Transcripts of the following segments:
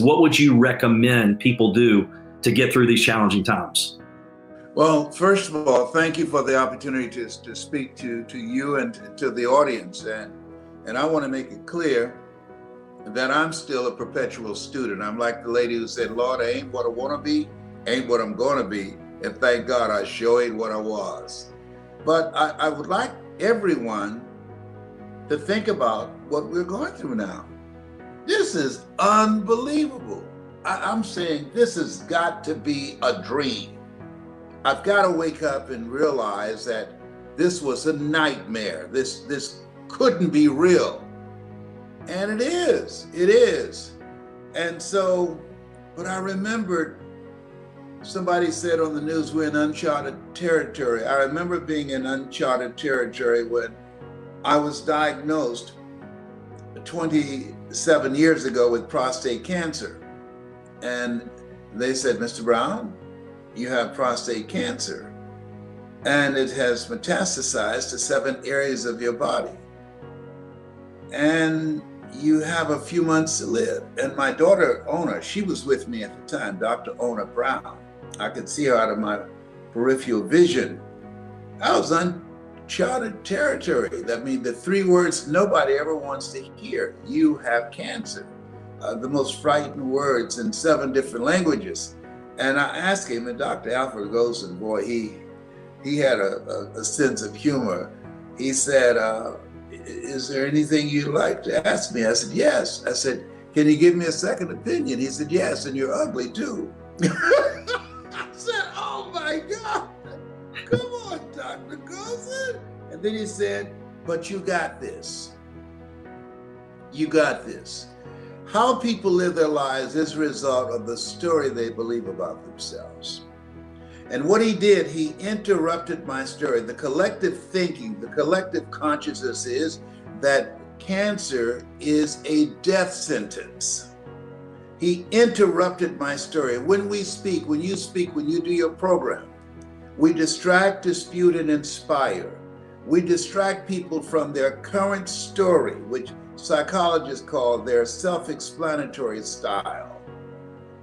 What would you recommend people do to get through these challenging times? Well, first of all, thank you for the opportunity to speak to you and to the audience. And I want to make it clear that I'm still a perpetual student. I'm like the lady who said, Lord, I ain't what I want to be, ain't what I'm going to be. And thank God I sure ain't what I was. But I would like everyone to think about what we're going through now. This is unbelievable. I'm saying this has got to be a dream. I've got to wake up and realize that this was a nightmare. This couldn't be real. And it is. And so, but I remembered somebody said on the news, we're in uncharted territory. I remember being in uncharted territory when I was diagnosed 27 years ago with prostate cancer. And they said, Mr. Brown, you have prostate cancer. And it has metastasized to 7 areas of your body. And you have a few months to live. And my daughter, Ona, she was with me at the time, Dr. Ona Brown. I could see her out of my peripheral vision. I was uncharted territory. That means the 3 words nobody ever wants to hear. You have cancer. The most frightening words in 7 different languages. And I asked him, and Dr. Alfred Golson, boy, he had a sense of humor. He said, is there anything you'd like to ask me? I said, yes. I said, can you give me a second opinion? He said, yes, and you're ugly too. I said, oh my God, come on, Dr. Golson. And then he said, but you got this. You got this. How people live their lives is a result of the story they believe about themselves. And what he did, he interrupted my story. The collective thinking, the collective consciousness is that cancer is a death sentence. He interrupted my story. When we speak, when you do your program, we distract, dispute, and inspire. We distract people from their current story, which psychologists call their self-explanatory style.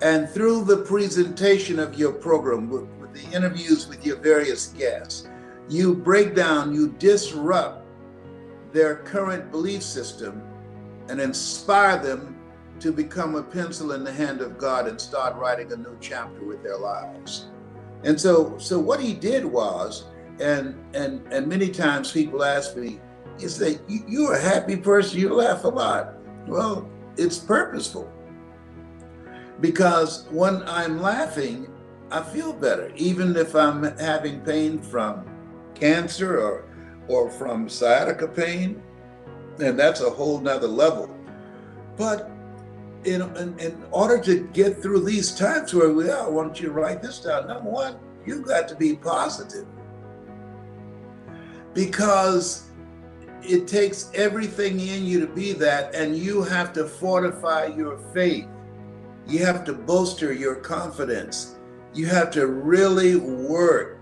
And through the presentation of your program, with the interviews with your various guests, you break down, you disrupt their current belief system and inspire them to become a pencil in the hand of God and start writing a new chapter with their lives. And so what he did was, and many times people ask me, you say, you're a happy person, you laugh a lot. Well, it's purposeful. Because when I'm laughing, I feel better, even if I'm having pain from cancer or from sciatica pain, and that's a whole nother level. But in order to get through these times where we are, I want you to write this down. Number one, you've got to be positive. Because it takes everything in you to be that, and you have to fortify your faith. You have to bolster your confidence. You have to really work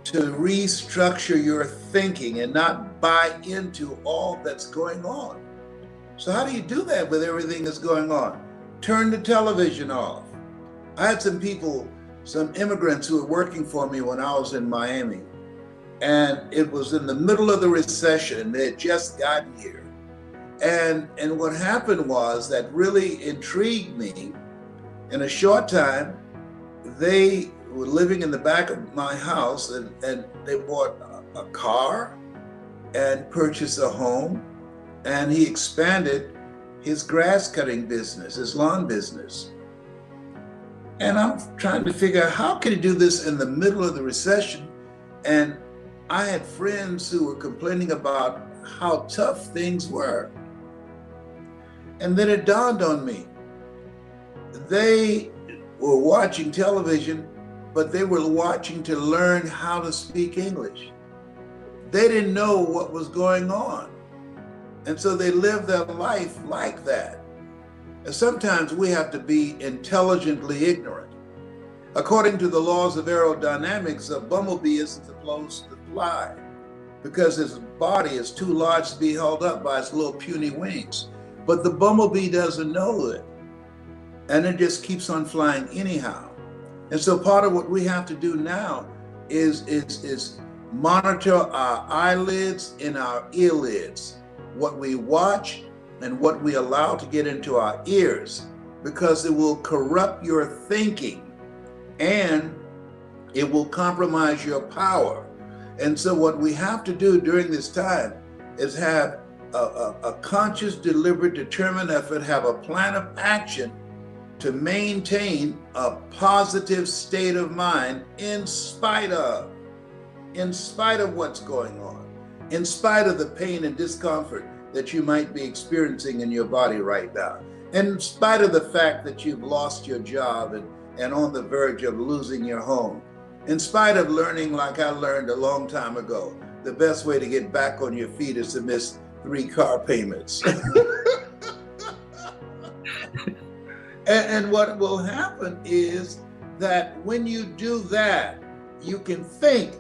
to restructure your thinking and not buy into all that's going on. So how do you do that with everything that's going on? Turn the television off. I had some people, some immigrants who were working for me when I was in Miami. And it was in the middle of the recession. They had just gotten here. And what happened was that really intrigued me. In a short time, they were living in the back of my house and they bought a car and purchased a home. And he expanded his grass cutting business, his lawn business. And I'm trying to figure out how can he do this in the middle of the recession? And I had friends who were complaining about how tough things were. And then it dawned on me. They were watching television, but they were watching to learn how to speak English. They didn't know what was going on. And so they lived their life like that. And sometimes we have to be intelligently ignorant. According to the laws of aerodynamics, a bumblebee isn't supposed to fly because his body is too large to be held up by its little puny wings. But the bumblebee doesn't know it. and it just keeps on flying anyhow. And so part of what we have to do now is monitor our eyelids and our earlids, what we watch and what we allow to get into our ears, because it will corrupt your thinking and it will compromise your power. And so what we have to do during this time is have a conscious, deliberate, determined effort, have a plan of action to maintain a positive state of mind in spite of what's going on, in spite of the pain and discomfort that you might be experiencing in your body right now, in spite of the fact that you've lost your job and on the verge of losing your home, in spite of learning, like I learned a long time ago, the best way to get back on your feet is to miss 3 car payments. And what will happen is that when you do that, you can think.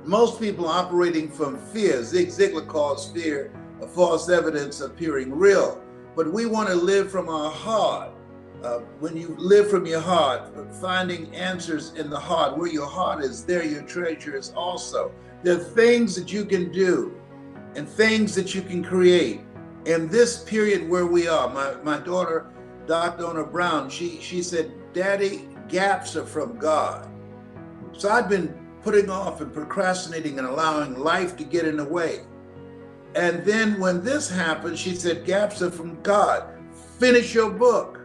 Most people operating from fear. Zig Ziglar calls fear a false evidence appearing real. But we want to live from our heart. When you live from your heart, finding answers in the heart, where your heart is, there your treasure is also. There are things that you can do and things that you can create. In this period where we are, my daughter, Dr. Ona Brown, she said, "Daddy, gaps are from God." So I'd been putting off and procrastinating and allowing life to get in the way. And then when this happened, she said, "Gaps are from God. Finish your book."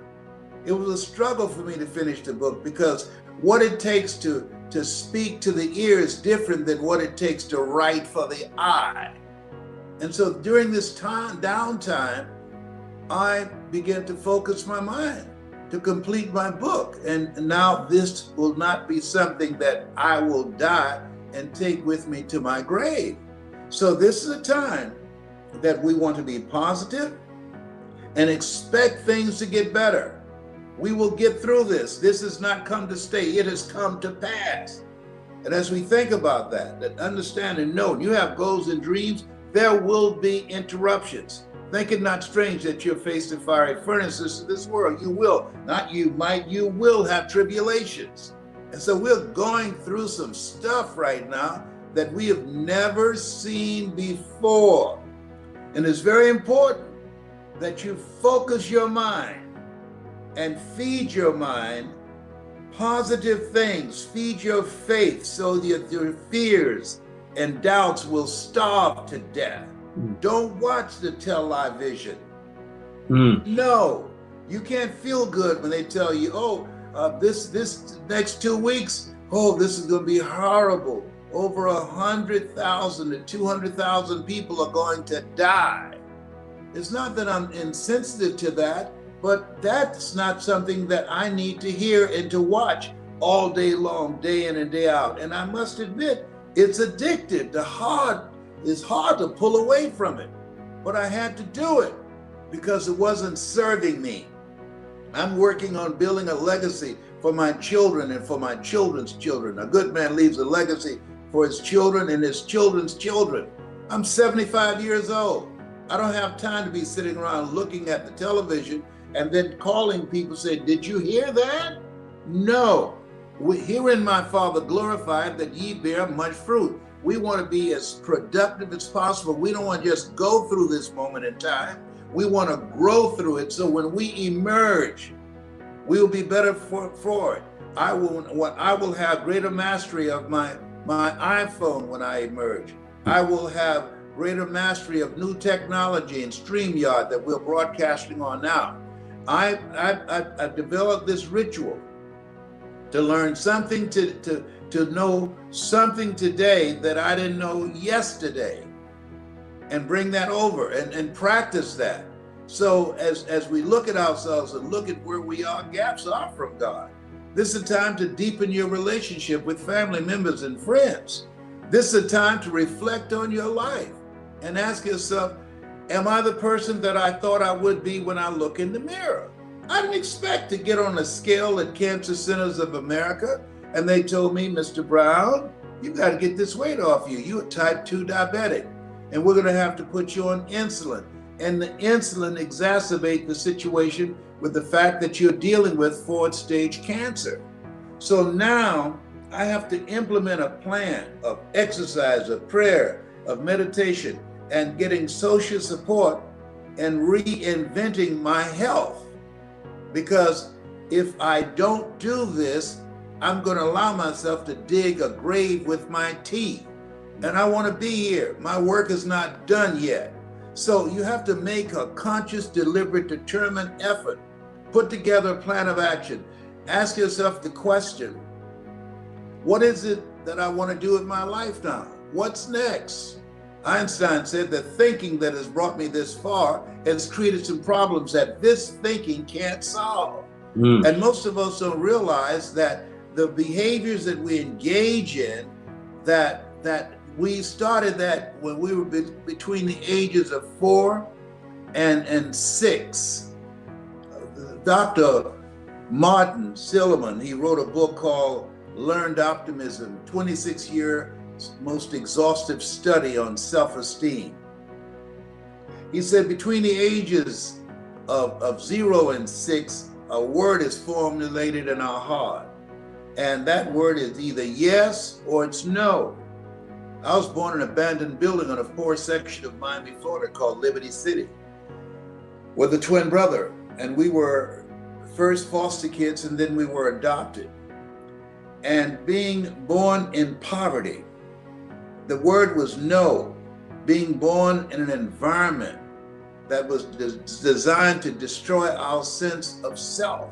It was a struggle for me to finish the book, because what it takes to speak to the ear is different than what it takes to write for the eye. And so during this downtime, I began to focus my mind to complete my book. And now this will not be something that I will die and take with me to my grave. So this is a time that we want to be positive and expect things to get better. We will get through this. This has not come to stay. It has come to pass. And as we think about that understand and know you have goals and dreams, there will be interruptions. Think it not strange that you're faced in fiery furnaces of this world. You will, not you might, you will have tribulations. And so we're going through some stuff right now that we have never seen before. And it's very important that you focus your mind and feed your mind positive things, feed your faith so that your fears and doubts will starve to death. Don't watch the television. No, you can't feel good when they tell you, this next 2 weeks, this is going to be horrible. Over 100,000 to 200,000 people are going to die. It's not that I'm insensitive to that, but that's not something that I need to hear and to watch all day long, day in and day out. And I must admit, it's addictive. It's hard to pull away from it, but I had to do it because it wasn't serving me. I'm working on building a legacy for my children and for my children's children. A good man leaves a legacy for his children and his children's children. I'm 75 years old. I don't have time to be sitting around looking at the television and then calling people, say, "Did you hear that?" No. Herein my Father glorified, that ye bear much fruit. We want to be as productive as possible. We don't want to just go through this moment in time. We want to grow through it, so when we emerge, we will be better for it. I will have greater mastery of my iPhone when I emerge. I will have greater mastery of new technology and StreamYard that we're broadcasting on now. I've developed this ritual to learn something, to know something today that I didn't know yesterday, and bring that over and practice that. So as we look at ourselves and look at where we are, gaps are from God. This is a time to deepen your relationship with family members and friends. This is a time to reflect on your life and ask yourself, am I the person that I thought I would be when I look in the mirror? I didn't expect to get on a scale at Cancer Centers of America, and they told me, "Mr. Brown, you got to get this weight off you. You're type 2 diabetic, and we're going to have to put you on insulin." And the insulin exacerbates the situation with the fact that you're dealing with fourth-stage cancer. So now I have to implement a plan of exercise, of prayer, of meditation, and getting social support and reinventing my health. Because if I don't do this, I'm going to allow myself to dig a grave with my teeth. And I want to be here. My work is not done yet. So you have to make a conscious, deliberate, determined effort. Put together a plan of action. Ask yourself the question, what is it that I want to do with my life now? What's next? Einstein said that thinking that has brought me this far has created some problems that this thinking can't solve. And most of us don't realize that the behaviors that we engage in, that we started that when we were between the ages of 4 and 6. Dr. Martin Seligman, he wrote a book called Learned Optimism, 26-year most exhaustive study on self-esteem. He said between the ages of 0 and 6, a word is formulated in our heart. And that word is either yes or it's no. I was born in an abandoned building on a poor section of Miami, Florida called Liberty City with a twin brother. And we were first foster kids and then we were adopted. And being born in poverty, the word was no. Being born in an environment that was designed to destroy our sense of self.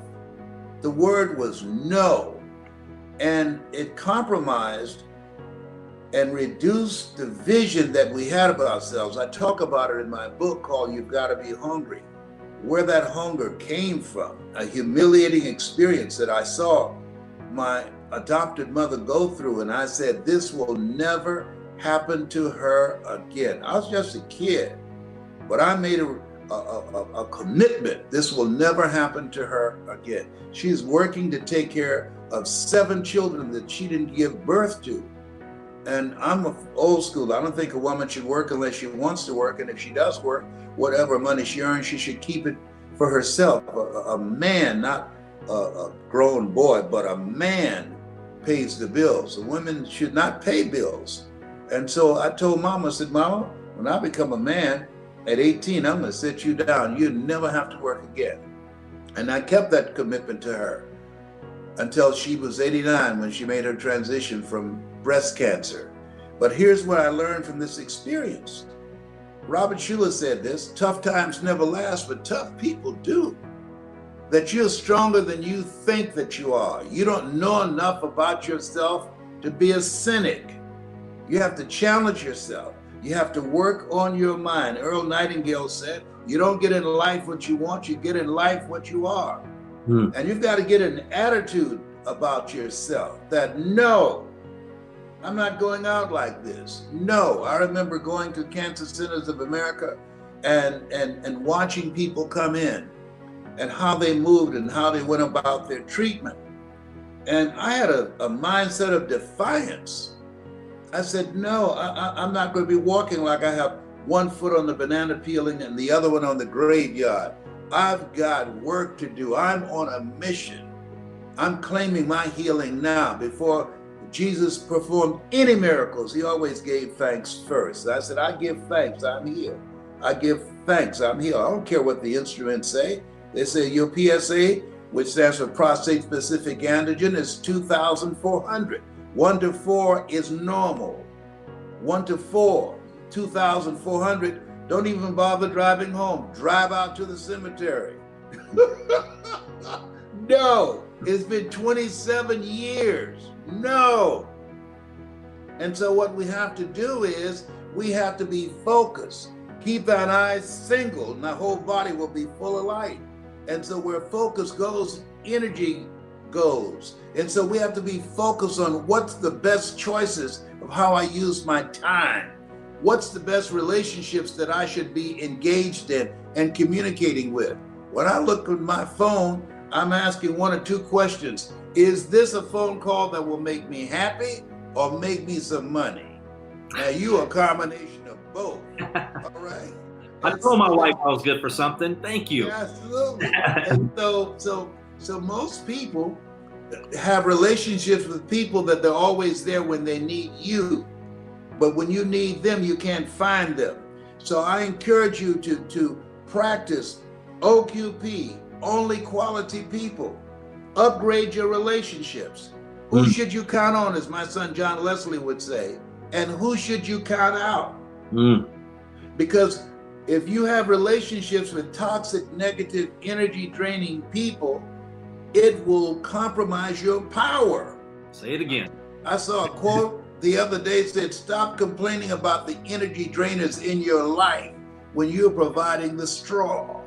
The word was no. And it compromised and reduced the vision that we had of ourselves. I talk about it in my book called You've Got to Be Hungry, where that hunger came from, a humiliating experience that I saw my adopted mother go through. And I said, this will never happen to her again. I was just a kid, but I made a commitment. This will never happen to her again. She's working to take care of 7 children that she didn't give birth to. And I'm old school. I don't think a woman should work unless she wants to work. And if she does work, whatever money she earns, she should keep it for herself. A man, not a grown boy, but a man pays the bills. A woman should not pay bills. And so I told Mama, I said, Mama, when I become a man at 18, I'm going to sit you down. You never have to work again. And I kept that commitment to her until she was 89 when she made her transition from breast cancer. But here's what I learned from this experience. Robert Schuller said this, tough times never last, but tough people do. That you're stronger than you think that you are. You don't know enough about yourself to be a cynic. You have to challenge yourself. You have to work on your mind. Earl Nightingale said, you don't get in life what you want, you get in life what you are. And you've got to get an attitude about yourself that no, I'm not going out like this. No, I remember going to Cancer Centers of America and watching people come in and how they moved and how they went about their treatment. And I had a mindset of defiance. I said, no, I'm not going to be walking like I have one foot on the banana peeling and the other one on the graveyard. I've got work to do. I'm on a mission. I'm claiming my healing now. Before Jesus performed any miracles, he always gave thanks first. I said, I give thanks, I'm healed. I give thanks, I'm healed. I don't care what the instruments say. They say your PSA, which stands for prostate specific antigen, is 2,400. 1 to 4 is normal. 1 to 4, 2,400. Don't even bother driving home. Drive out to the cemetery. No, it's been 27 years. No. And so what we have to do is we have to be focused. Keep thine eyes single and the whole body will be full of light. And so where focus goes, energy goes. And so we have to be focused on what's the best choices of how I use my time. What's the best relationships that I should be engaged in and communicating with? When I look at my phone, I'm asking 1 or 2 questions. Is this a phone call that will make me happy or make me some money? Now you a combination of both, all right? I told my wife I was good for something. Thank you. Yeah, absolutely. And so most people have relationships with people that they're always there when they need you, but when you need them, you can't find them. So I encourage you to practice OQP, only quality people. Upgrade your relationships. Who should you count on, as my son John Leslie would say, and who should you count out? Because if you have relationships with toxic, negative, energy draining people, it will compromise your power. Say it again. I saw a quote the other day that said, stop complaining about the energy drainers in your life when you're providing the straw.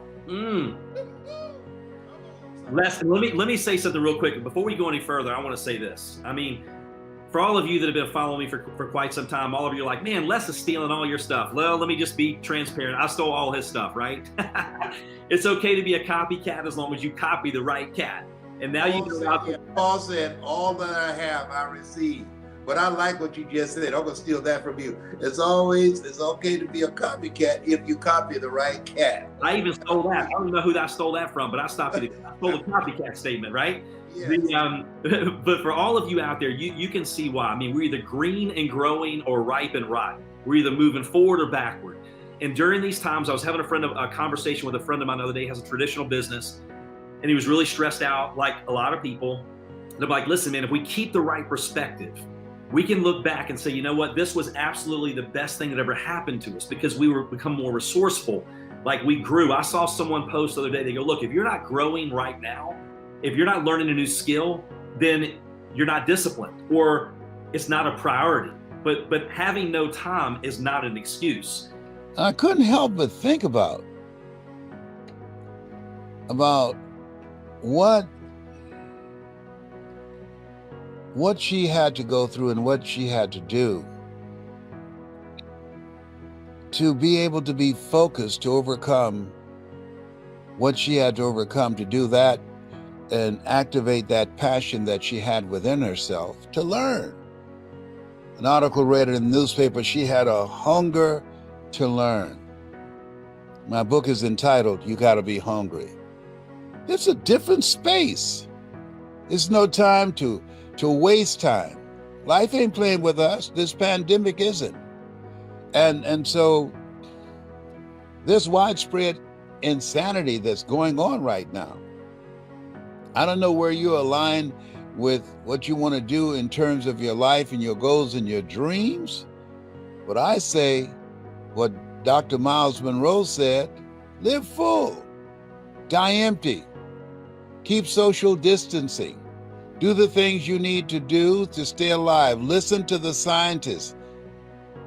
Les, let me say something real quick. Before we go any further, I want to say this. I mean, for all of you that have been following me for quite some time, all of you are like, man, Les is stealing all your stuff. Well, let me just be transparent. I stole all his stuff, right? It's okay to be a copycat as long as you copy the right cat. And now Paul said, all that I have, I receive. But I like what you just said. I'm going to steal that from you. It's okay to be a copycat if you copy the right cat. I even stole that. I don't even know who I stole that from, but I stole the copycat statement, right? Yes. But for all of you out there, you can see why. I mean, we're either green and growing or ripe and rotten. We're either moving forward or backward. And during these times, I was having a conversation with a friend of mine the other day, has a traditional business, and he was really stressed out, like a lot of people. And I'm like, listen, man, if we keep the right perspective, we can look back and say, you know what, this was absolutely the best thing that ever happened to us because we become more resourceful. Like we grew. I saw someone post the other day, they go, look, if you're not growing right now, if you're not learning a new skill, then you're not disciplined or it's not a priority. But having no time is not an excuse. I couldn't help but think about what she had to go through and what she had to do to be able to be focused, to overcome what she had to overcome, to do that and activate that passion that she had within herself to learn. An article read in the newspaper, she had a hunger to learn. My book is entitled, You Gotta Be Hungry. It's a different space. It's no time to waste time. Life ain't playing with us. This pandemic isn't. And so this widespread insanity that's going on right now, I don't know where you align with what you want to do in terms of your life and your goals and your dreams, but I say what Dr. Miles Monroe said, live full, die empty, keep social distancing, do the things you need to do to stay alive, listen to the scientists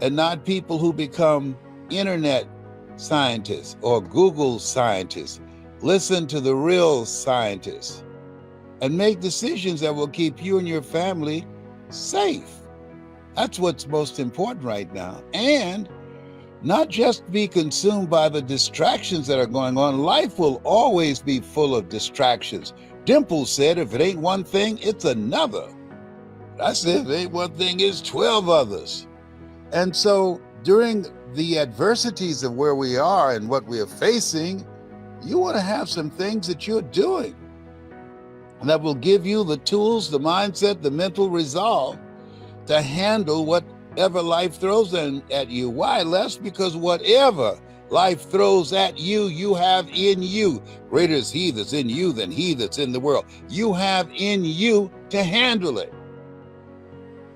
and not people who become internet scientists or Google scientists. Listen to the real scientists and make decisions that will keep you and your family safe. That's what's most important right now. And not just be consumed by the distractions that are going on. Life will always be full of distractions. Dimple said, if it ain't one thing, it's another. I said, if it ain't one thing, it's 12 others. And so during the adversities of where we are and what we are facing, you want to have some things that you're doing that will give you the tools, the mindset, the mental resolve to handle whatever life throws at you. Why, Les? Because whatever life throws at you, you have in you. Greater is he that's in you than he that's in the world. You have in you to handle it.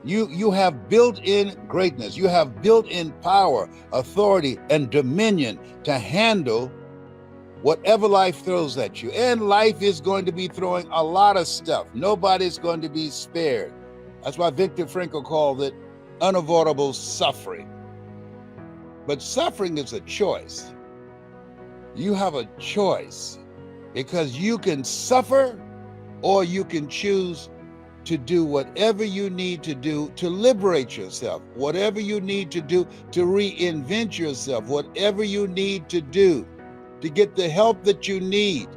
You have built-in greatness. You have built-in power, authority, and dominion to handle whatever life throws at you. And life is going to be throwing a lot of stuff. Nobody's going to be spared. That's why Viktor Frankl called it unavoidable suffering. But suffering is a choice. You have a choice because you can suffer or you can choose to do whatever you need to do to liberate yourself, whatever you need to do to reinvent yourself, whatever you need to do to get the help that you need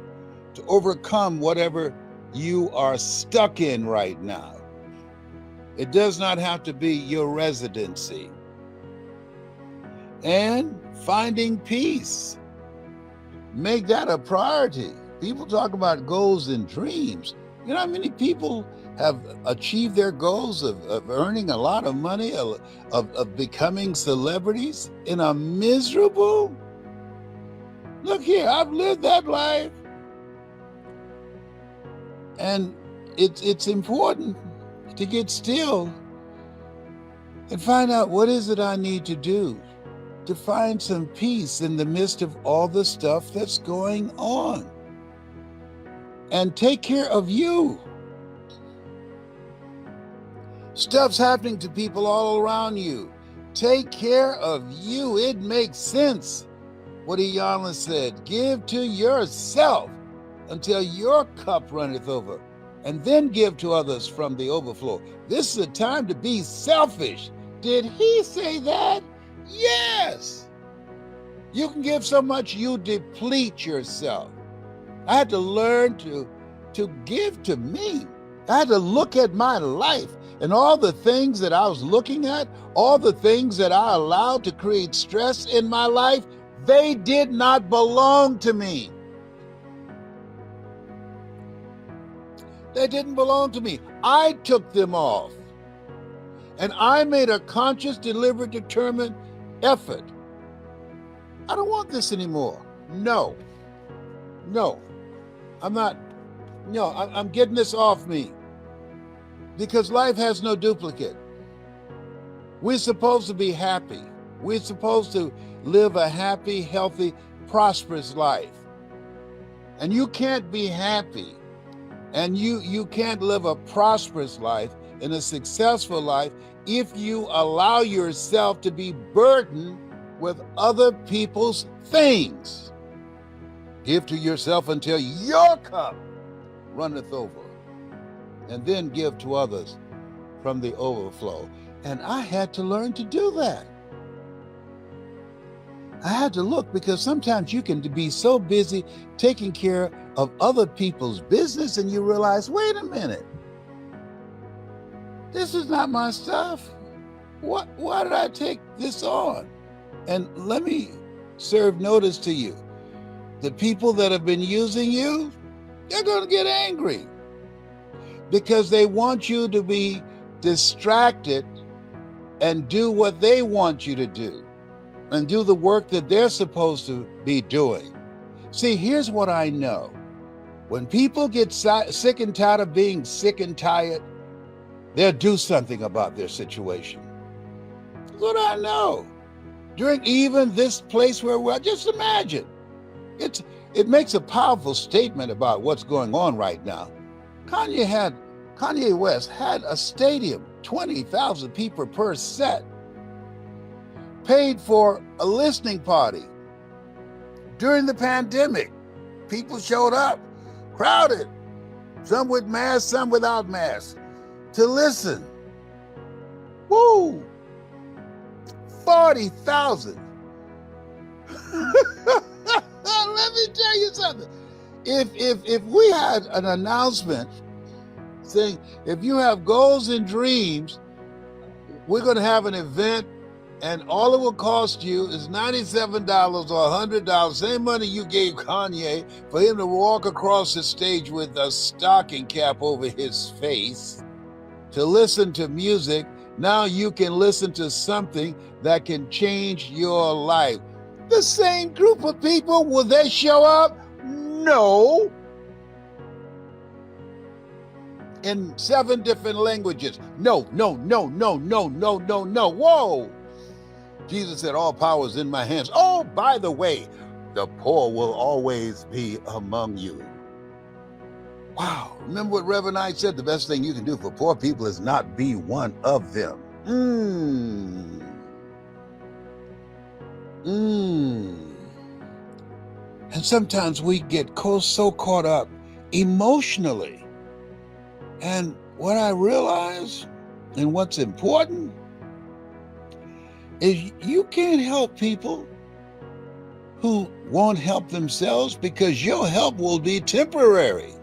to overcome whatever you are stuck in right now. It does not have to be your residency. and finding peace. Make that a priority. People talk about goals and dreams. You know how many people have achieved their goals of earning a lot of money, of becoming celebrities in a miserable? Look here, I've lived that life. And it's important to get still and find out what is it I need to do to find some peace in the midst of all the stuff that's going on. And take care of you. Stuff's happening to people all around you. Take care of you. It makes sense what Iyanla said. Give to yourself until your cup runneth over, and then give to others from the overflow. This is a time to be selfish. Did he say that? Yes. You can give so much you deplete yourself. I had to learn to give to me. I had to look at my life and all the things that I was looking at, all the things that I allowed to create stress in my life, they did not belong to me. They didn't belong to me. I took them off. And I made a conscious, deliberate, determined effort. I don't want this anymore. No. I'm getting this off me. Because life has no duplicate. We're supposed to be happy. We're supposed to live a happy, healthy, prosperous life. And you can't be happy, and you can't live a prosperous life and a successful life if you allow yourself to be burdened with other people's things. Give to yourself until your cup runneth over, and then give to others from the overflow. And I had to learn to do that. I had to look, because sometimes you can be so busy taking care of other people's business and you realize, wait a minute, this is not my stuff. Why did I take this on? And let me serve notice to you. The people that have been using you, they're going to get angry because they want you to be distracted and do what they want you to do and do the work that they're supposed to be doing. See, here's what I know. When people get sick and tired of being sick and tired, they'll do something about their situation. That's what I know. During even this place where we're, just imagine, it makes a powerful statement about what's going on right now. Kanye West had a stadium, 20,000 people per set, paid for a listening party. During the pandemic, people showed up, crowded, some with masks, some without masks, to listen. Woo! 40,000. Let me tell you something. If we had an announcement saying, if you have goals and dreams, we're going to have an event, and all it will cost you is $97 or $100, same money you gave Kanye for him to walk across the stage with a stocking cap over his face to listen to music. Now you can listen to something that can change your life. The same group of people, will they show up? No. In 7 different languages. No. Whoa. Jesus said, all power is in my hands. Oh, by the way, the poor will always be among you. Wow. Remember what Reverend I said? The best thing you can do for poor people is not be one of them. And sometimes we get so caught up emotionally. And what I realize, and what's important, is you can't help people who won't help themselves, because your help will be temporary.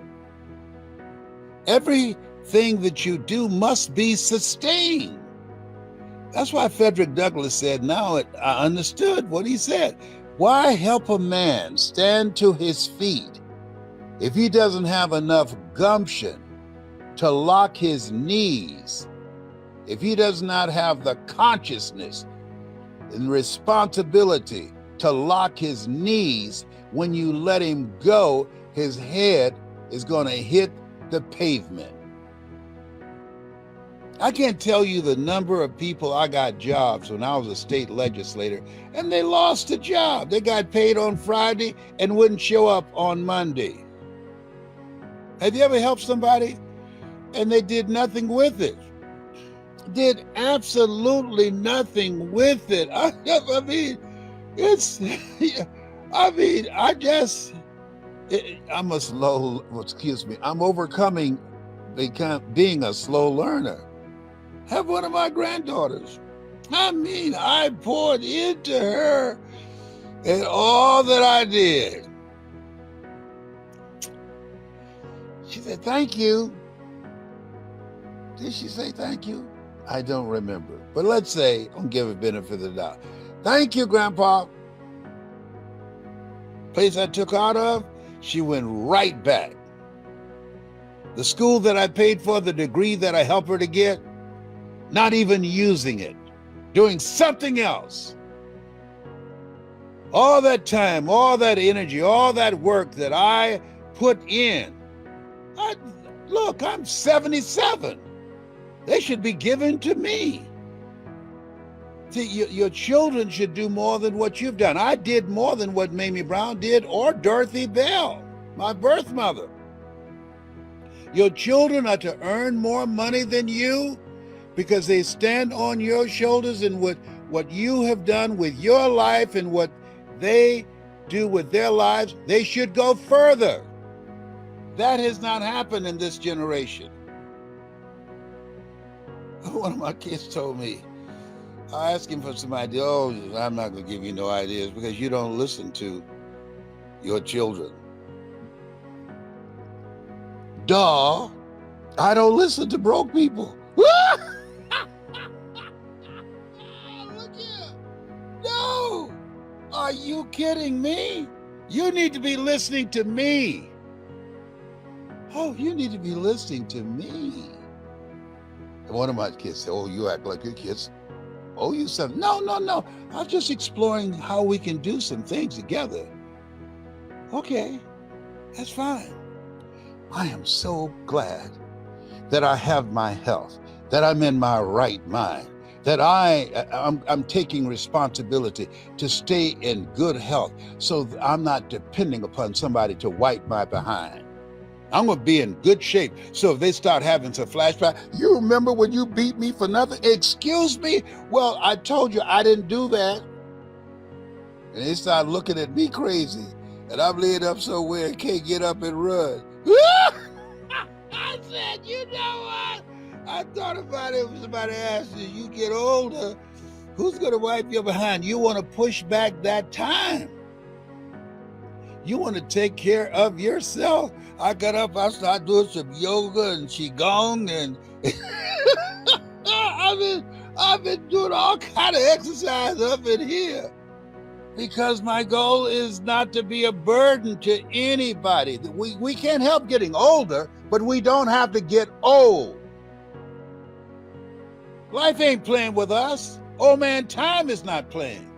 Everything that you do must be sustained. That's why Frederick Douglass said, now I understood what he said. Why help a man stand to his feet if he doesn't have enough gumption to lock his knees, if he does not have the consciousness and responsibility to lock his knees? When you let him go, his head is going to hit the pavement. I can't tell you the number of people I got jobs when I was a state legislator, and they lost a job. They got paid on Friday and wouldn't show up on Monday. Have you ever helped somebody and they did nothing with it? Did absolutely nothing with it. I mean, it's, I mean, I'm a slow, excuse me, I'm overcoming being a slow learner. Have one of my granddaughters. I mean, I poured into her and all that I did. She said, thank you. Did she say thank you? I don't remember. But let's say, I'm giving benefit of the doubt. Thank you, Grandpa. Place I took out of, she went right back. The school that I paid for, the degree that I helped her to get, not even using it, doing something else. All that time, all that energy, all that work that I put in. Look, I'm 77. They should be given to me. See, your children should do more than what you've done. I did more than what Mamie Brown did, or Dorothy Bell, my birth mother. Your children are to earn more money than you because they stand on your shoulders, and what you have done with your life and what they do with their lives, they should go further. That has not happened in this generation. One of my kids told me, I asked him for some ideas. Oh, I'm not going to give you no ideas because you don't listen to your children. Duh, I don't listen to broke people. Look here. No, are you kidding me? You need to be listening to me. Oh, you need to be listening to me. And one of my kids said, oh, you act like your kids owe you something. No. I'm just exploring how we can do some things together. Okay, that's fine. I am so glad that I have my health, that I'm in my right mind, that I'm taking responsibility to stay in good health so that I'm not depending upon somebody to wipe my behind. I'm going to be in good shape. So if they start having some flashback, you remember when you beat me for nothing? Excuse me? Well, I told you I didn't do that. And they start looking at me crazy. And I'm laid up somewhere and can't get up and run. I said, you know what? I thought about it when somebody asked you get older, who's going to wipe your behind? You want to push back that time. You want to take care of yourself. I got up, I started doing some yoga and qigong, and I've been doing all kind of exercise up in here because my goal is not to be a burden to anybody. We can't help getting older, but we don't have to get old. Life ain't playing with us. Oh man, time is not playing.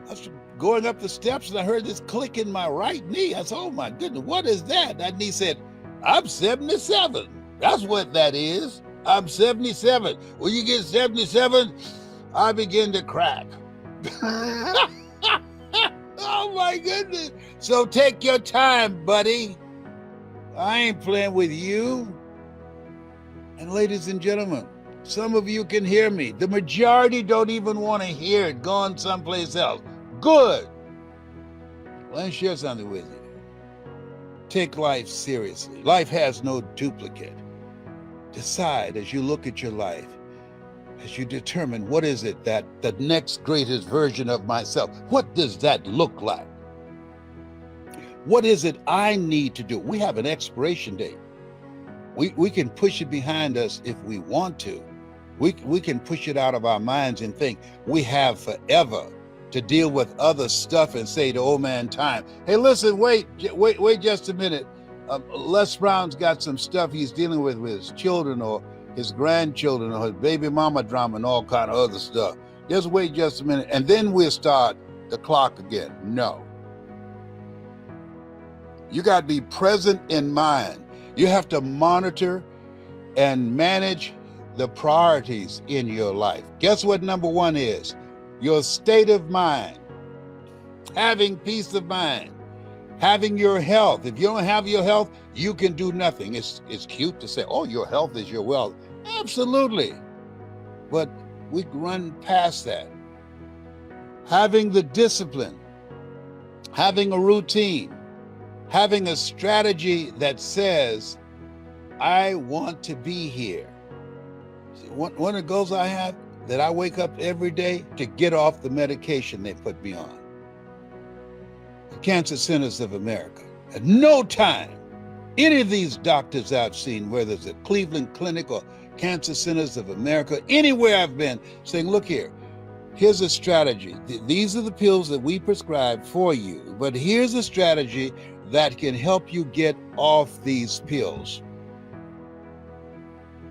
I was going up the steps and I heard this click in my right knee. I said, oh my goodness, what is that? That knee said, I'm 77. That's what that is. I'm 77. When you get 77, I begin to crack. Oh my goodness. So take your time, buddy. I ain't playing with you. And ladies and gentlemen, some of you can hear me. The majority don't even want to hear it. Going someplace else. Good. Let me share something with you. Take life seriously. Life has no duplicate. Decide as you look at your life, as you determine what is it that the next greatest version of myself, what does that look like? What is it I need to do? We have an expiration date. We can push it behind us if we want to, We can push it out of our minds and think we have forever to deal with other stuff and say to old man time, hey, listen, wait just a minute. Les Brown's got some stuff he's dealing with his children or his grandchildren or his baby mama drama and all kind of other stuff. Just wait just a minute, and then we'll start the clock again. No. You got to be present in mind. You have to monitor and manage the priorities in your life. Guess what number one is? Your state of mind. Having peace of mind. Having your health. If you don't have your health, you can do nothing. It's cute to say, oh, your health is your wealth. Absolutely. But we run past that. Having the discipline, having a routine, having a strategy that says, I want to be here. See, one of the goals I have, that I wake up every day to get off the medication they put me on. The Cancer Centers of America. At no time, any of these doctors I've seen, whether it's at Cleveland Clinic or Cancer Centers of America, anywhere I've been, saying, look here, here's a strategy. These are the pills that we prescribe for you, but here's a strategy that can help you get off these pills.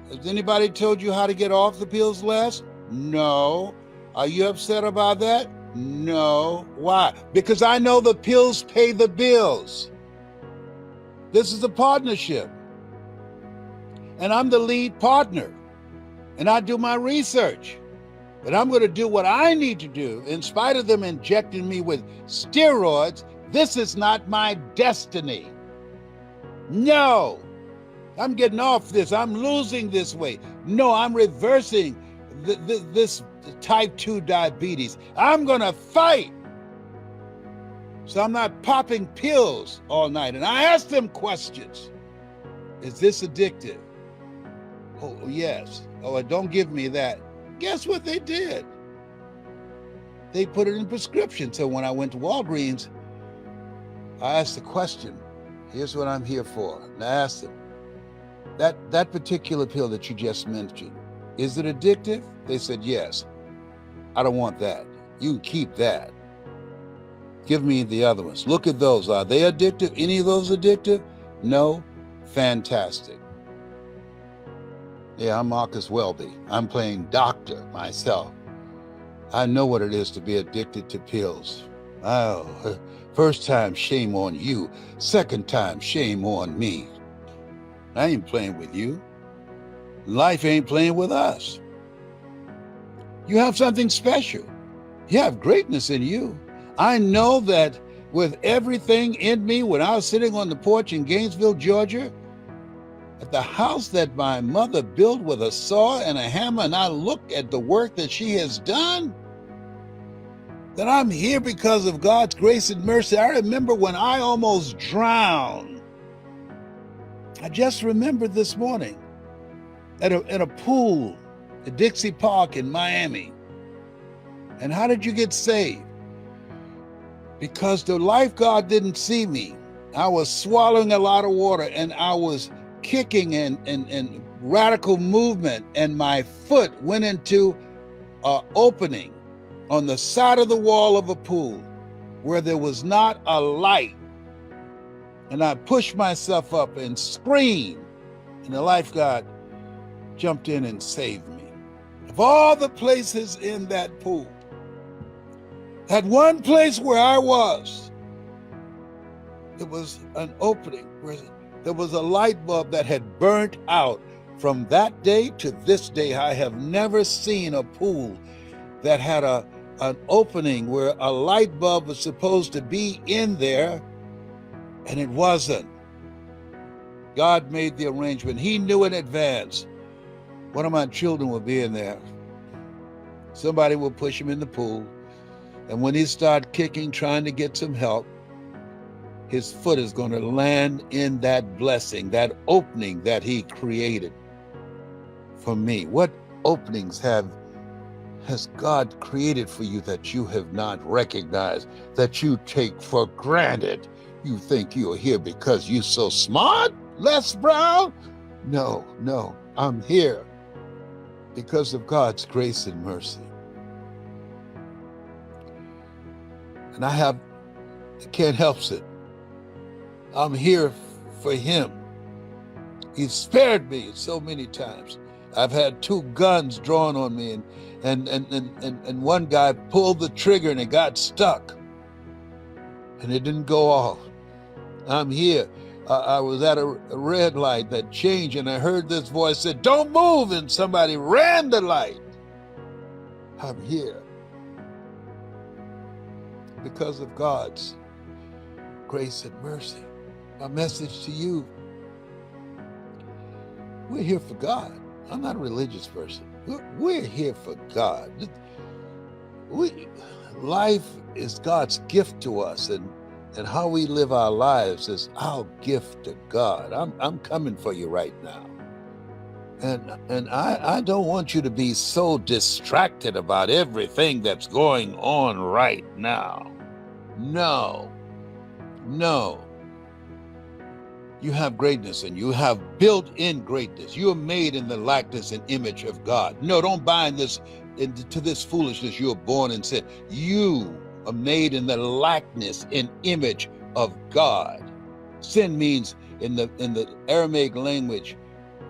Has anybody told you how to get off the pills, Les? No. Are you upset about that? No. Why? Because I know the pills pay the bills. This is a partnership. And I'm the lead partner. And I do my research. But I'm going to do what I need to do. In spite of them injecting me with steroids, this is not my destiny. No. I'm getting off this. I'm losing this weight. No, I'm reversing this type 2 diabetes. I'm going to fight. So I'm not popping pills all night. And I ask them questions. Is this addictive? Oh, yes. Oh, don't give me that. Guess what they did? They put it in prescription. So when I went to Walgreens, I asked the question, here's what I'm here for. And I asked them, that particular pill that you just mentioned, is it addictive? They said, yes. I don't want that. You can keep that. Give me the other ones. Look at those. Are they addictive? Any of those addictive? No? Fantastic. Yeah, I'm Marcus Welby. I'm playing doctor myself. I know what it is to be addicted to pills. Oh, first time, shame on you. Second time, shame on me. I ain't playing with you. Life ain't playing with us. You have something special. You have greatness in you. I know that with everything in me, when I was sitting on the porch in Gainesville, Georgia, at the house that my mother built with a saw and a hammer, and I look at the work that she has done, that I'm here because of God's grace and mercy. I remember when I almost drowned. I just remembered this morning in a pool at Dixie Park in Miami. And how did you get saved? Because the lifeguard didn't see me. I was swallowing a lot of water and I was kicking and radical movement, and my foot went into an opening on the side of the wall of a pool where there was not a light. And I pushed myself up and screamed, and the lifeguard jumped in and saved me. Of all the places in that pool, that one place where I was, it was an opening where there was a light bulb that had burnt out. From that day to this day, I have never seen a pool that had an opening where a light bulb was supposed to be in there, and it wasn't. God made the arrangement. He knew in advance one of my children would be in there. Somebody will push him in the pool, and when he started kicking, trying to get some help, his foot is going to land in that blessing, that opening that he created for me. What openings has God created for you that you have not recognized, that you take for granted? You think you're here because you're so smart, Les Brown? No, I'm here because of God's grace and mercy. And I can't help it. I'm here for him. He's spared me so many times. I've had 2 guns drawn on me, and one guy pulled the trigger and it got stuck, and it didn't go off. I'm here. I was at a red light that changed, and I heard this voice said, "Don't move," and somebody ran the light. I'm here because of God's grace and mercy. My message to you: we're here for God. I'm not a religious person. We're here for God. Life is God's gift to us, and how we live our lives is our gift to God. I'm coming for you right now. And I don't want you to be so distracted about everything that's going on right now. No. You have greatness, and you have built-in greatness. You are made in the likeness and image of God. No, don't buy into this foolishness. You are born in sin. You are made in the likeness and image of God. Sin means, in the Aramaic language,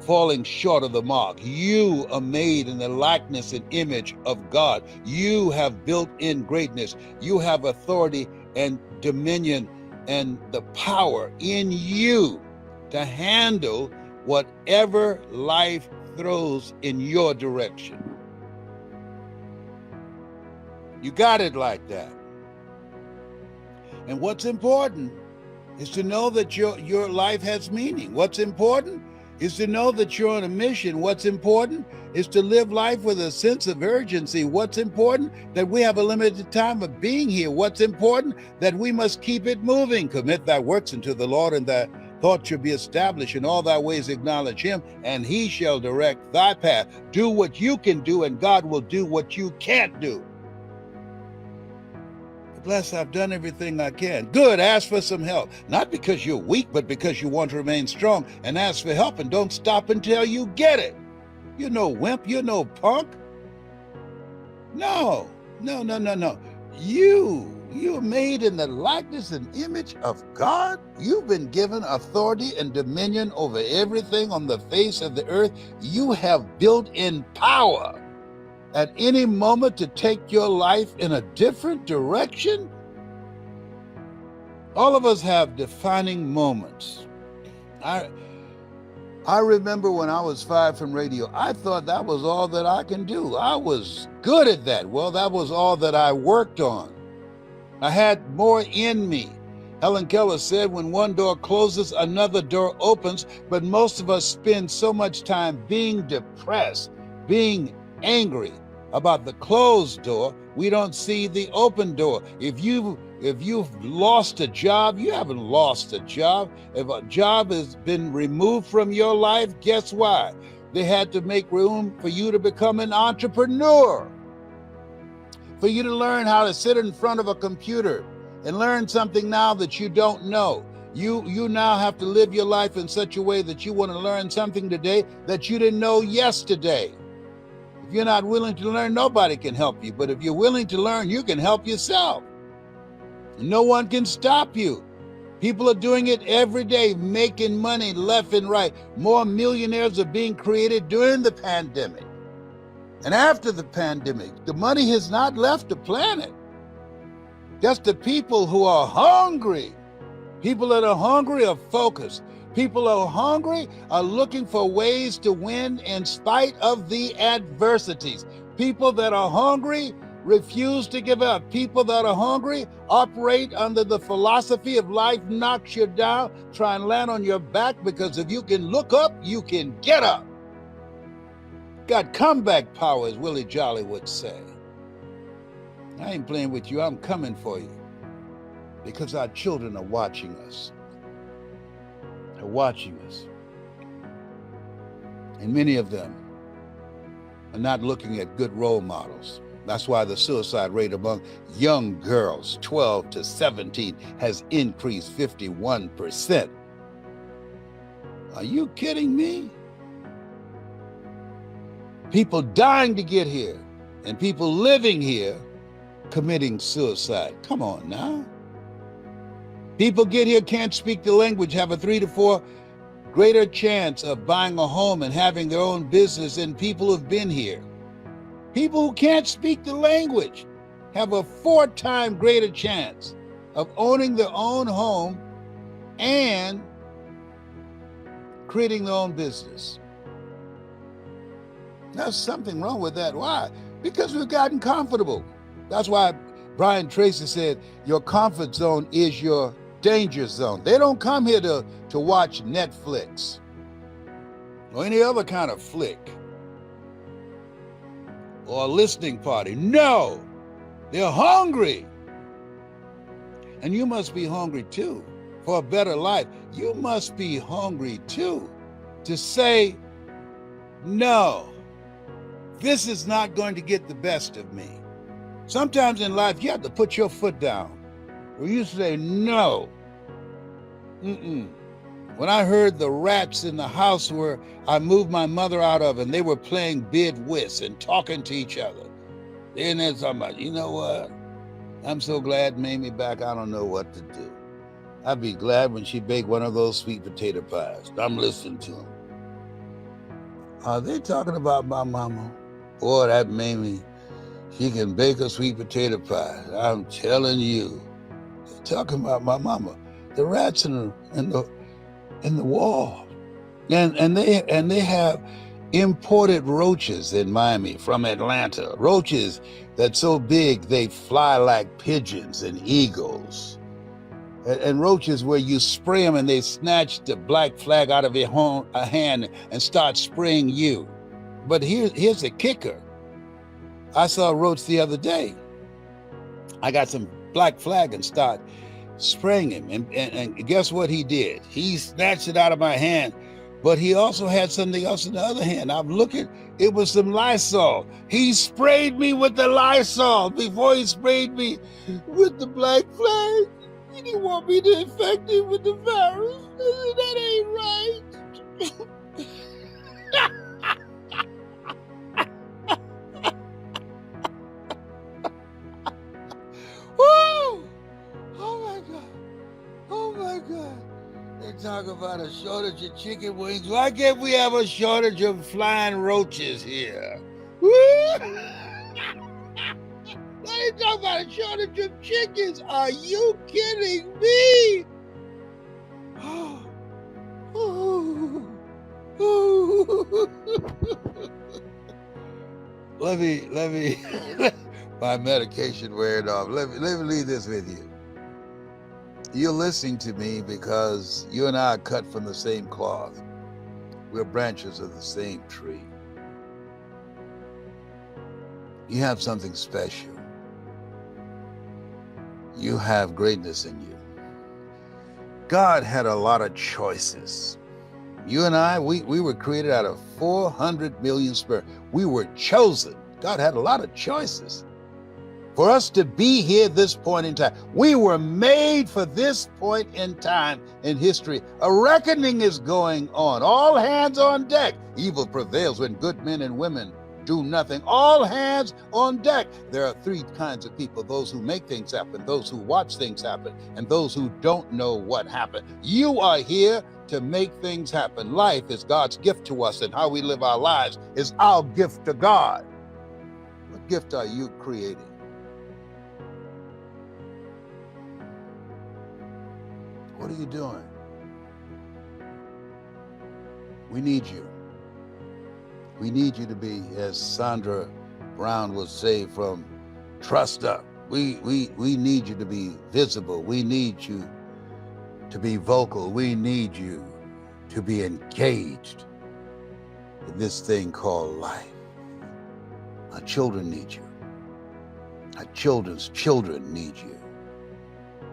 falling short of the mark. You are made in the likeness and image of God. You have built-in greatness. You have authority and dominion and the power in you to handle whatever life throws in your direction. You got it like that. And what's important is to know that your life has meaning. What's important is to know that you're on a mission. What's important is to live life with a sense of urgency. What's important? That we have a limited time of being here. What's important? That we must keep it moving. Commit thy works unto the Lord, and thy thoughts shall be established. In all thy ways acknowledge him, and he shall direct thy path. Do what you can do, and God will do what you can't do. Bless, I've done everything I can. Good, ask for some help. Not because you're weak, but because you want to remain strong. And ask for help, and don't stop until you get it. You're no wimp, you're no punk. No. You're made in the likeness and image of God. You've been given authority and dominion over everything on the face of the earth. You have built-in power at any moment to take your life in a different direction. All of us have defining moments. I remember when I was fired from radio, I thought that was all that I can do. I was good at that. Well, that was all that I worked on. I had more in me. Helen Keller said, when one door closes, another door opens, but most of us spend so much time being depressed, being angry about the closed door, we don't see the open door. If you've lost a job, you haven't lost a job. If a job has been removed from your life, guess why? They had to make room for you to become an entrepreneur, for you to learn how to sit in front of a computer and learn something now that you don't know. You now have to live your life in such a way that you want to learn something today that you didn't know yesterday. If you're not willing to learn, nobody can help you. But if you're willing to learn, you can help yourself. No one can stop you. People are doing it every day, making money left and right. More millionaires are being created during the pandemic. And after the pandemic, the money has not left the planet. Just the people who are hungry. People that are hungry are focused. People who are hungry are looking for ways to win in spite of the adversities. People that are hungry refuse to give up. People that are hungry operate under the philosophy of life knocks you down. Try and land on your back, because if you can look up, you can get up. Got comeback power, as Willie Jolly would say. I ain't playing with you. I'm coming for you, because our children are watching us. They're watching us. And many of them are not looking at good role models. That's why the suicide rate among young girls, 12 to 17, has increased 51%. Are you kidding me? People dying to get here, and people living here committing suicide. Come on now. People get here, can't speak the language, have a 3 to 4 greater chance of buying a home and having their own business than people who've been here. People who can't speak the language have a 4-time greater chance of owning their own home and creating their own business. There's something wrong with that. Why? Because we've gotten comfortable. That's why Brian Tracy said, your comfort zone is your danger zone. They don't come here to watch Netflix or any other kind of flick or a listening party. No, they're hungry. And you must be hungry too for a better life. You must be hungry too to say, no, this is not going to get the best of me. Sometimes in life, you have to put your foot down, or you say, no. When I heard the rats in the house where I moved my mother out of, and they were playing bid whist and talking to each other, then there's somebody, you know what? I'm so glad Mamie back, I don't know what to do. I'd be glad when she baked one of those sweet potato pies. I'm listening to them. Are they talking about my mama? Boy, that Mamie, she can bake a sweet potato pie. I'm telling you. They're talking about my mama. The rats in the wall. And they have imported roaches in Miami from Atlanta. Roaches that's so big they fly like pigeons and eagles. And roaches where you spray them and they snatch the black flag out of your hand and start spraying you. But here's the kicker. I saw a roach the other day. I got some black flag and start spraying him. And guess what he did? He snatched it out of my hand, but he also had something else in the other hand. I'm looking, it was some Lysol. He sprayed me with the Lysol before he sprayed me with the black flag. He didn't want me to infect him with the virus. That ain't right. Woo! Oh my God. Oh my God. They talk about a shortage of chicken wings. Why can't we have a shortage of flying roaches here? Woo! They talk about a shortage of chickens. Are you kidding me? Let me, my medication wearing off. Let me leave this with you. You're listening to me because you and I are cut from the same cloth. We're branches of the same tree. You have something special. You have greatness in you. God had a lot of choices. You and I, we were created out of 400 million sperm. We were chosen. God had a lot of choices. For us to be here this point in time, we were made for this point in time in history. A reckoning is going on. All hands on deck. Evil prevails when good men and women do nothing. All hands on deck. There are 3 kinds of people: those who make things happen, those who watch things happen, and those who don't know what happened. You are here to make things happen. Life is God's gift to us, and how we live our lives is our gift to God. What gift are you creating? What are you doing? We need you. We need you to be, as Sandra Brown would say, from trust up. We need you to be visible. We need you to be vocal. We need you to be engaged in this thing called life. Our children need you. Our children's children need you.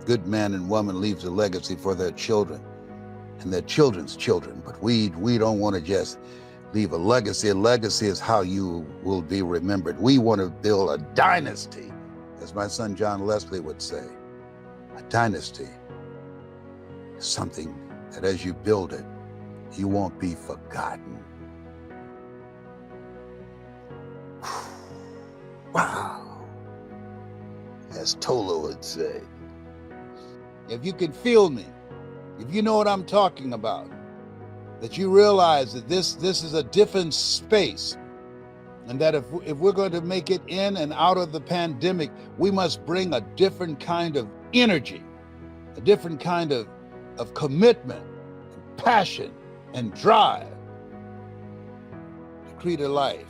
Good man and woman leaves a legacy for their children and their children's children. But we don't want to just leave a legacy. A legacy is how you will be remembered. We want to build a dynasty, as my son John Leslie would say. A dynasty is something that as you build it, you won't be forgotten. Wow. As Tolo would say. If you can feel me, if you know what I'm talking about, that you realize that this is a different space, and that if we're going to make it in and out of the pandemic, we must bring a different kind of energy, a different kind of commitment, and passion, and drive to create a life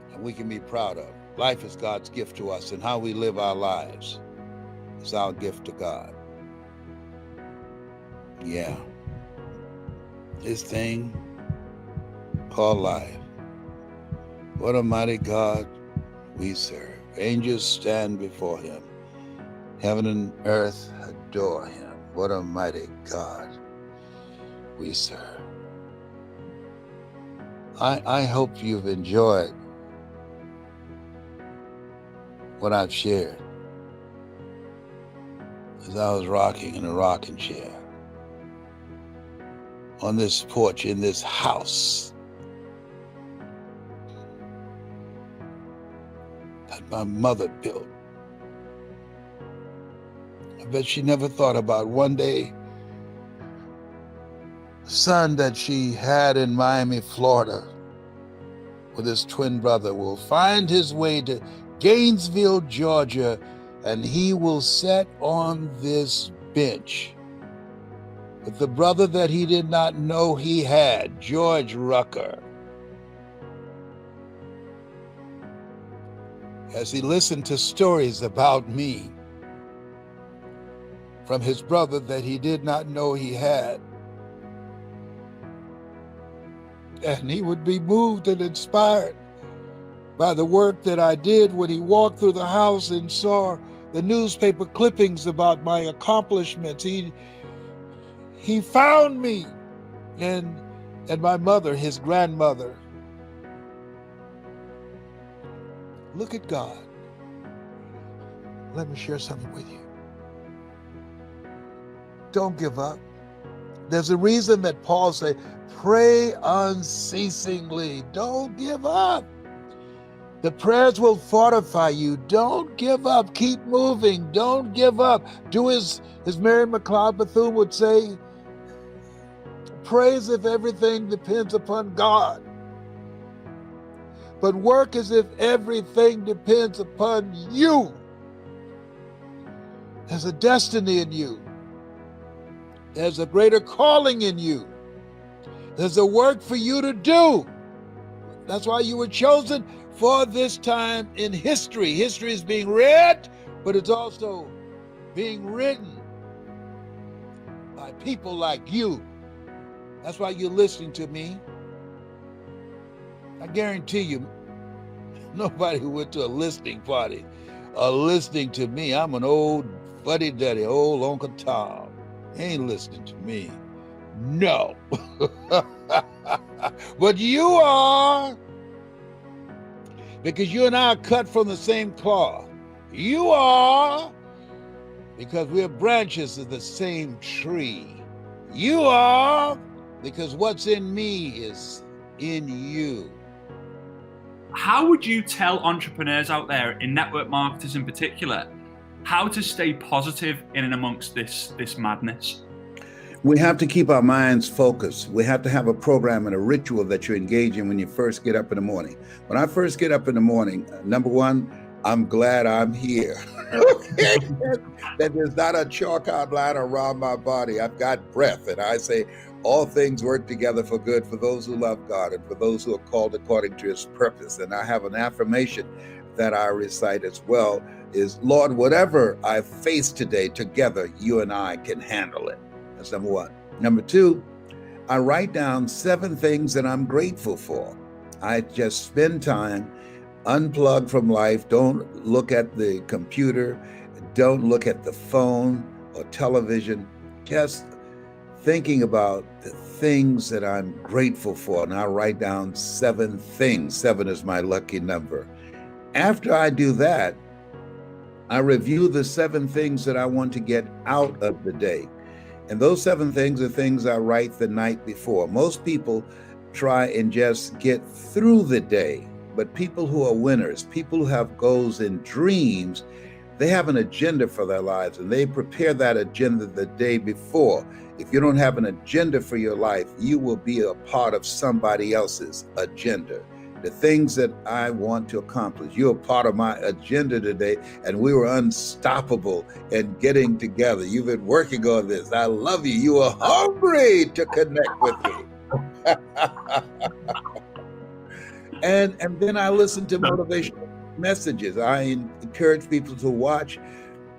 that we can be proud of. Life is God's gift to us, and how we live our lives is our gift to God. Yeah. This thing called life. What a mighty God we serve. Angels stand before him. Heaven and earth adore him. What a mighty God we serve. I hope you've enjoyed what I've shared as I was rocking in a rocking chair on this porch in this house that my mother built. I bet she never thought about one day the son that she had in Miami, Florida, with his twin brother, will find his way to Gainesville, Georgia, and he will sit on this bench with the brother that he did not know he had, George Rucker, as he listened to stories about me from his brother that he did not know he had. And he would be moved and inspired by the work that I did when he walked through the house and saw the newspaper clippings about my accomplishments. He found me and my mother, his grandmother. Look at God. Let me share something with you. Don't give up. There's a reason that Paul said, pray unceasingly. Don't give up. The prayers will fortify you. Don't give up. Keep moving. Don't give up. Do as Mary McLeod Bethune would say, pray as if everything depends upon God. But work as if everything depends upon you. There's a destiny in you. There's a greater calling in you. There's a work for you to do. That's why you were chosen for this time in history. History is being read, but it's also being written by people like you. That's why you're listening to me. I guarantee you, nobody who went to a listening party are listening to me. I'm an old fuddy-duddy, old Uncle Tom. He ain't listening to me. No. But you are, because you and I are cut from the same cloth. You are, because we're branches of the same tree. You are, because what's in me is in you. How would you tell entrepreneurs out there, in network marketers in particular, how to stay positive in and amongst this madness? We have to keep our minds focused. We have to have a program and a ritual that you engage in when you first get up in the morning. When I first get up in the morning, number one, I'm glad I'm here. That there's not a chalk outline around my body. I've got breath, and I say, all things work together for good for those who love God and for those who are called according to his purpose. And I have an affirmation that I recite as well is, Lord, whatever I face today, together, you and I can handle it. That's number one. Number two, I write down 7 things that I'm grateful for. I just spend time, unplug from life. Don't look at the computer. Don't look at the phone or television. Just thinking about the things that I'm grateful for. And I write down 7 things. 7 is my lucky number. After I do that, I review the 7 things that I want to get out of the day. And those 7 things are things I write the night before. Most people try and just get through the day But people who are winners, people who have goals and dreams, they have an agenda for their lives, and they prepare that agenda the day before. If you don't have an agenda for your life, you will be a part of somebody else's agenda. The things that I want to accomplish, you're a part of my agenda today, and we were unstoppable in getting together. You've been working on this. I love you. You are hungry to connect with me. And then I listen to motivational messages. I encourage people to watch.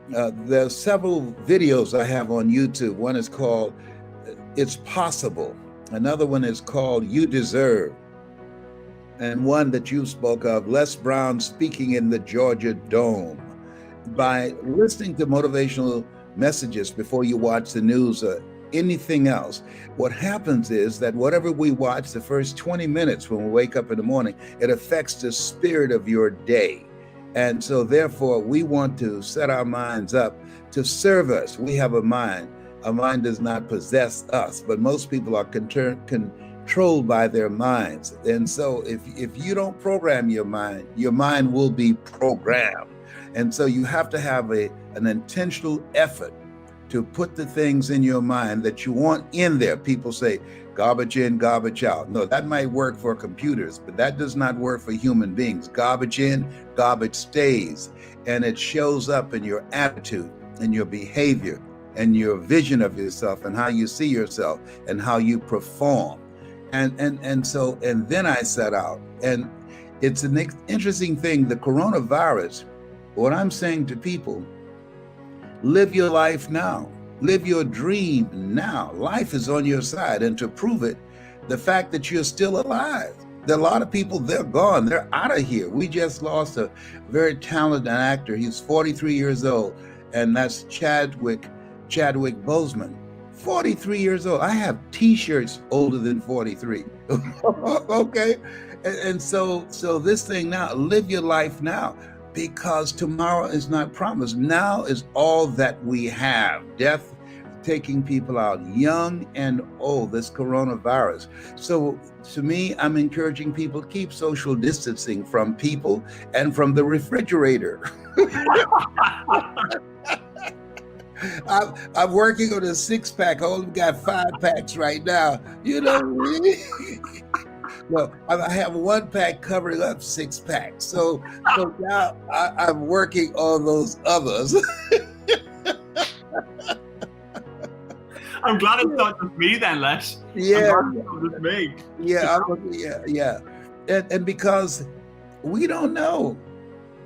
There are several videos I have on YouTube. One is called It's Possible. Another one is called You Deserve. And one that you spoke of, Les Brown speaking in the Georgia Dome. By listening to motivational messages before you watch the news or anything else, what happens is that whatever we watch the first 20 minutes when we wake up in the morning, it affects the spirit of your day. And so therefore, we want to set our minds up to serve us. We have a mind. A mind does not possess us, but most people are controlled by their minds. And so if you don't program your mind will be programmed. And so you have to have an intentional effort to put the things in your mind that you want in there. People say garbage in, garbage out. No, that might work for computers, but that does not work for human beings. Garbage in, garbage stays. And it shows up in your attitude and your behavior and your vision of yourself and how you see yourself and how you perform. And then I set out, and it's an interesting thing, the coronavirus. What I'm saying to people, live your life now. Live your dream now. Life is on your side. And to prove it, the fact that you're still alive. There are a lot of people, they're gone. They're out of here. We just lost a very talented actor. He's 43 years old, and that's Chadwick Boseman. 43 years old. I have t-shirts older than 43. Okay. And so this thing now, live your life now, because tomorrow is not promised. Now is all that we have. Death taking people out, young and old, this coronavirus. So to me, I'm encouraging people to keep social distancing from people and from the refrigerator. I'm working on a 6-pack. I only got 5 packs right now. You know what I mean? Well, I have 1 pack covering up 6 packs. So now I'm working on those others. I'm glad it's not just me then, Les. Yeah. I'm glad it's not just me. Yeah. And because we don't know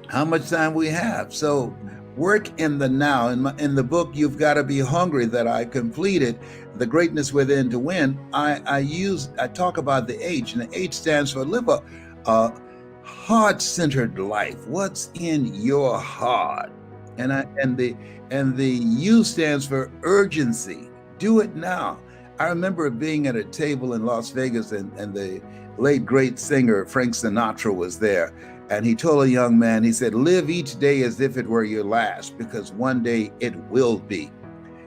how much time we have. So work in the now. In the book, You've Got to Be Hungry, that I completed, The Greatness Within to Win, I talk about the H, and the H stands for live a heart-centered life. What's in your heart? And the U stands for urgency. Do it now. I remember being at a table in Las Vegas, and the late great singer Frank Sinatra was there. And he told a young man, he said, live each day as if it were your last, because one day it will be.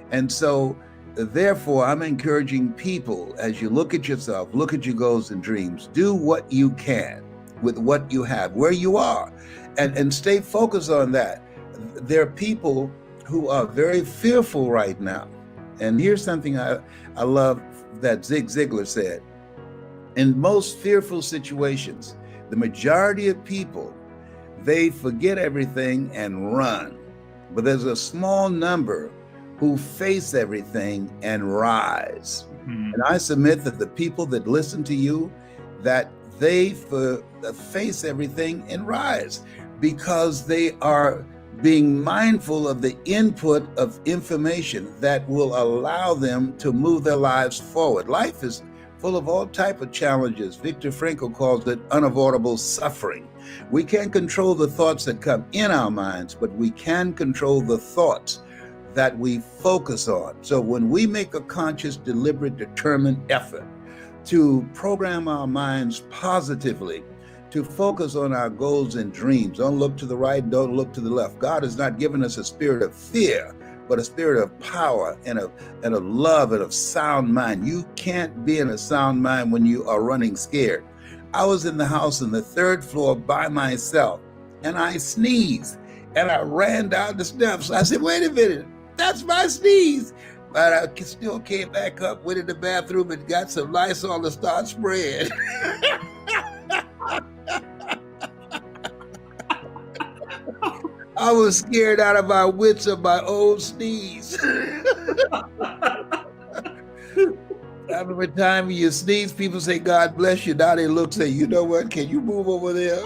And so, therefore, I'm encouraging people, as you look at yourself, look at your goals and dreams, do what you can with what you have, where you are, and stay focused on that. There are people who are very fearful right now. And here's something I love that Zig Ziglar said. In most fearful situations, the majority of people, they forget everything and run. But there's a small number who face everything and rise. Mm-hmm. And I submit that the people that listen to you, that they face everything and rise, because they are being mindful of the input of information that will allow them to move their lives forward. Life is full of all type of challenges. Viktor Frankl calls it unavoidable suffering. We can't control the thoughts that come in our minds, but we can control the thoughts that we focus on. So when we make a conscious, deliberate, determined effort to program our minds positively, to focus on our goals and dreams, don't look to the right, don't look to the left. God has not given us a spirit of fear, but a spirit of power and of love and of sound mind. You can't be in a sound mind when you are running scared. I was in the house on the third floor by myself, and I sneezed, and I ran down the steps. I said, wait a minute, that's my sneeze. But I still came back up, went in the bathroom, and got some Lysol to start spraying. I was scared out of my wits of my own sneeze. I remember time when you sneeze, people say, God bless you. Now they look, say, you know what? Can you move over there?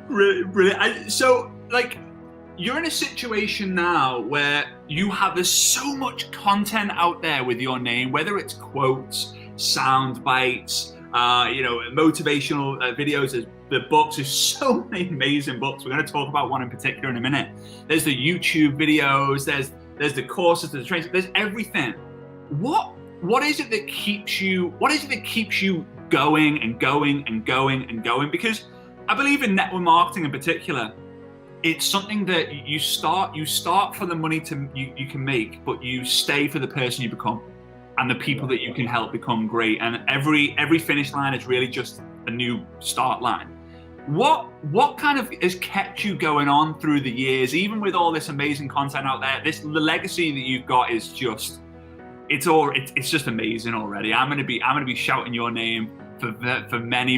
Brilliant. So, like, you're in a situation now where there's so much content out there with your name, whether it's quotes, sound bites, motivational videos, there's the books. There's so many amazing books. We're going to talk about one in particular in a minute. There's the YouTube videos. There's the courses, there's the trainings. There's everything. What is it that keeps you? What is it that keeps you going and going and going and going? Because I believe in network marketing in particular. It's something that you start for the money you can make, but you stay for the person you become and the people that you can help become great. And every finish line is really just a new start line. What kind of has kept you going on through the years, even with all this amazing content out there? The legacy that you've got is just it's just amazing already. I'm gonna be shouting your name for many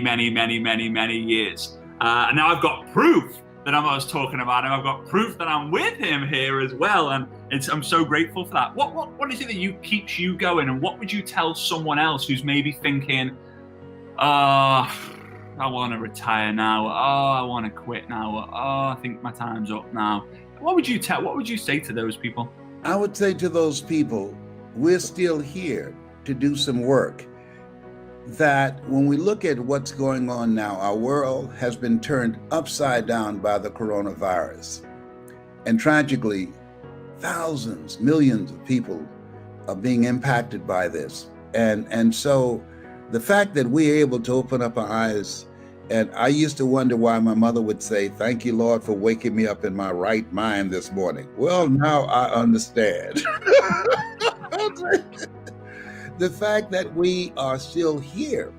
years. And now I've got proof that I was talking about him. I've got proof that I'm with him here as well, and I'm so grateful for that. What is it that keeps you going, and what would you tell someone else who's maybe thinking, I want to retire now. I want to quit now. I think my time's up now. What would you say to those people? I would say to those people, we're still here to do some work. That when we look at what's going on now, our world has been turned upside down by the coronavirus. And tragically, thousands, millions of people are being impacted by this. And so the fact that we're able to open up our eyes, and I used to wonder why my mother would say, thank you, Lord, for waking me up in my right mind this morning. Well, now I understand. The fact that we are still here,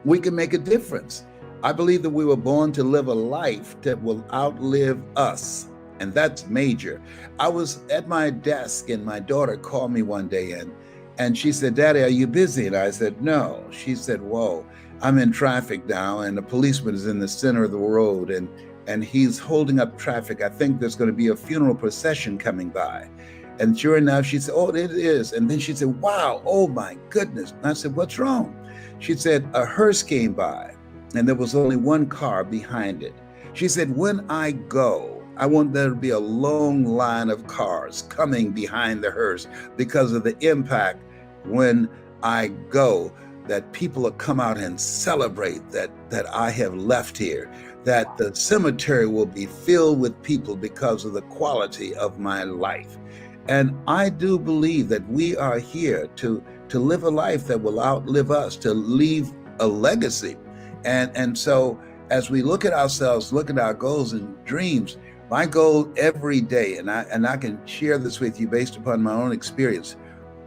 we can make a difference. I believe that we were born to live a life that will outlive us, and that's major. I was at my desk and my daughter called me one day and she said, Daddy, are you busy? And I said, no. She said, whoa, I'm in traffic now and the policeman is in the center of the road and he's holding up traffic. I think there's going to be a funeral procession coming by. And sure enough, she said, oh, it is. And then she said, wow, oh my goodness. And I said, what's wrong? She said, a hearse came by and there was only one car behind it. She said, when I go, I want there to be a long line of cars coming behind the hearse because of the impact when I go, that people will come out and celebrate that I have left here, that the cemetery will be filled with people because of the quality of my life. And I do believe that we are here to live a life that will outlive us, to leave a legacy. And so as we look at ourselves, look at our goals and dreams, my goal every day, and I can share this with you based upon my own experience,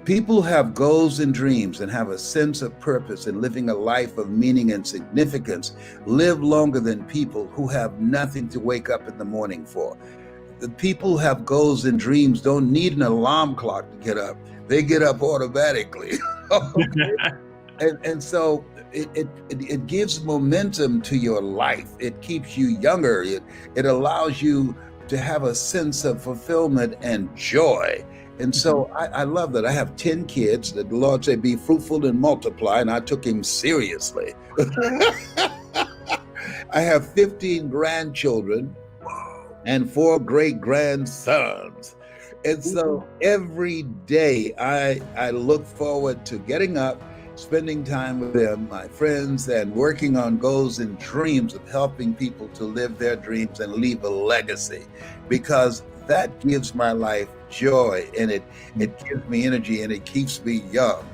people have goals and dreams and have a sense of purpose in living a life of meaning and significance, live longer than people who have nothing to wake up in the morning for. The people who have goals and dreams don't need an alarm clock to get up. They get up automatically. and so it gives momentum to your life. It keeps you younger. It allows you to have a sense of fulfillment and joy. And so I love that. I have 10 kids that the Lord said, be fruitful and multiply, and I took him seriously. I have 15 grandchildren and 4 great-grandsons. And so every day I look forward to getting up, spending time with them, my friends, and working on goals and dreams of helping people to live their dreams and leave a legacy, because that gives my life joy, and it gives me energy, and it keeps me young.